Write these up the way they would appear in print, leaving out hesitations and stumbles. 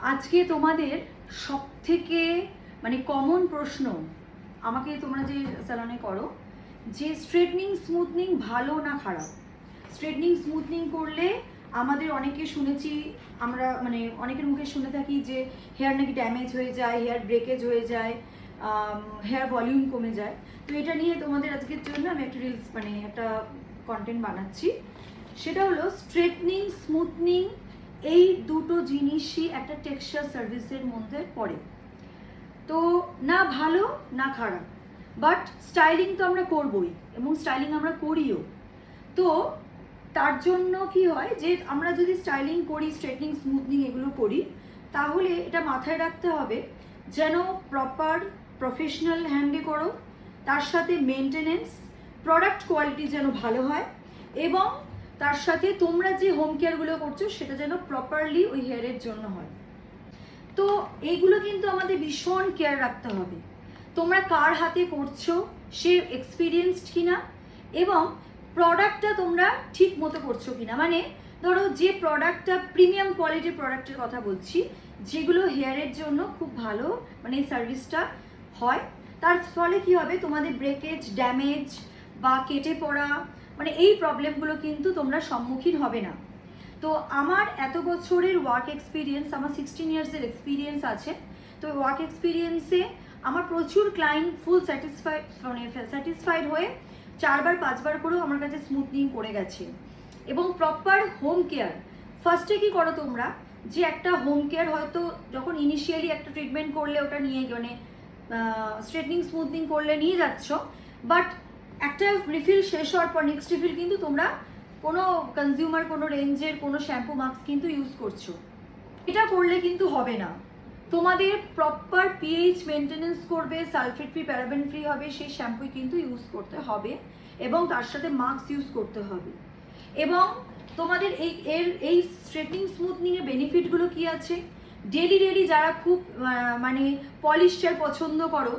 আজকে তোমাদের সব থেকে কমন প্রশ্ন আমাকে তোমরা যে স্যালনে করো যে স্ট্রেটনিং স্মুথনিং ভালো না খারাপ। স্ট্রেটনিং স্মুথনিং করলে আমাদের অনেকে শুনেছি, আমরা অনেকের মুখে শুনে থাকি যে হেয়ার নাকি ড্যামেজ হয়ে যায়, হেয়ার ব্রেকেজ হয়ে যায়, হেয়ার ভলিউম কমে যায়। তো এটা নিয়ে তোমাদের আজকের জন্য আমি একটা রিলস একটা কন্টেন্ট বানাচ্ছি। সেটা হলো স্ট্রেটনিং স্মুথনিং, এই দুটো জিনিসই একটা টেক্সচার সার্ভিসের মধ্যে পড়ে। তো না ভালো না খারাপ, বাট স্টাইলিং তো আমরা করবই এবং স্টাইলিং আমরা করিও। তো তার জন্য কি হয় যে আমরা যদি স্টাইলিং করি, স্ট্রেটনিং স্মুথনিং এগুলো করি, তাহলে এটা মাথায় রাখতে হবে যেন প্রপার প্রফেশনাল হ্যান্ডে করো, তার সাথে মেনটেনেন্স, প্রোডাক্ট কোয়ালিটি যেন ভালো হয়, এবং তার সাথে তোমরা যে হোম কেয়ারগুলো করছো সেটা যেন প্রপারলি ওই হেয়ারের জন্য হয়। তো এইগুলো কিন্তু আমাদের ভীষণ কেয়ার রাখতে হবে। তোমরা কার হাতে করছো, সে এক্সপিরিয়েন্সড কিনা, এবং প্রোডাক্টটা তোমরা ঠিক মতো করছো কিনা। ধরো যে প্রোডাক্টটা প্রিমিয়াম কোয়ালিটির প্রোডাক্টের কথা বলছি, যেগুলো হেয়ারের জন্য খুব ভালো এই সার্ভিসটা হয়, তার ফলে কি হবে, তোমাদের ব্রেকেজ, ড্যামেজ বা কেটে পড়া এই প্রবলেমগুলো কিন্তু তোমরা সম্মুখীন হবে না। তো আমার এত বছরের ওয়ার্ক এক্সপিরিয়েন্স, আমার 16 ইয়ার্সের এক্সপিরিয়েন্স আছে। তো ওয়ার্ক এক্সপিরিয়েন্সে আমার প্রচুর ক্লায়েন্ট ফুল স্যাটিসফাইড হয়ে 4বার 5বার করেও আমার কাছে স্মুথনিং করে গেছে। এবং প্রপার হোম কেয়ার, ফার্স্টে কি করো তোমরা, যে একটা হোম কেয়ার হয়তো যখন ইনিশিয়ালি একটা ট্রিটমেন্ট করলে ওটা নিয়ে স্ট্রেটনিং স্মুথনিং করলে নিয়ে যাচ্ছ, বাট একটা রিফিল শেষ হওয়ার পর নেক্সট রিফিল কিন্তু তোমরা কোনো কনজিউমার কোনো রেঞ্জের কোনো শ্যাম্পু মাস্ক কিন্তু ইউজ করছো। এটা করলে কিন্তু হবে না। তোমাদের প্রপার পিএইচ মেনটেনেন্স করবে, সালফেট ফ্রি, প্যারাবেন ফ্রি হবে সেই শ্যাম্পুই কিন্তু ইউজ করতে হবে, এবং তার সাথে মাস্ক ইউজ করতে হবে। এবং তোমাদের এই স্ট্রেটনিং স্মুথনিংয়ের বেনিফিটগুলো কি আছে, ডেলি যারা খুব পলিশ হেয়ার পছন্দ করো,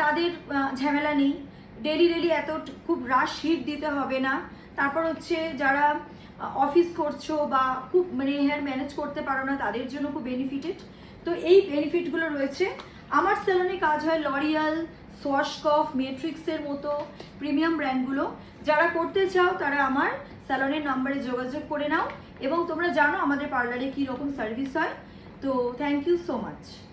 তাদের ঝামেলা নেই। ডেলি এত খুব রাশ হিট দিতে হবে না। তারপর হচ্ছে যারা অফিস করছো বা খুব হেয়ার ম্যানেজ করতে পারো না, তাদের জন্য খুব বেনিফিটেড। তো এই বেনিফিটগুলো রয়েছে। আমার স্যালনে কাজ হয় লরিয়াল, সোয়াশকফ, মেট্রিক্সের মতো প্রিমিয়াম ব্র্যান্ডগুলো। যারা করতে চাও তারা আমার স্যালনের নাম্বারে যোগাযোগ করে নাও, এবং তোমরা জানো আমাদের পার্লারে কী রকম সার্ভিস হয়। তো থ্যাংক ইউ সো মাচ।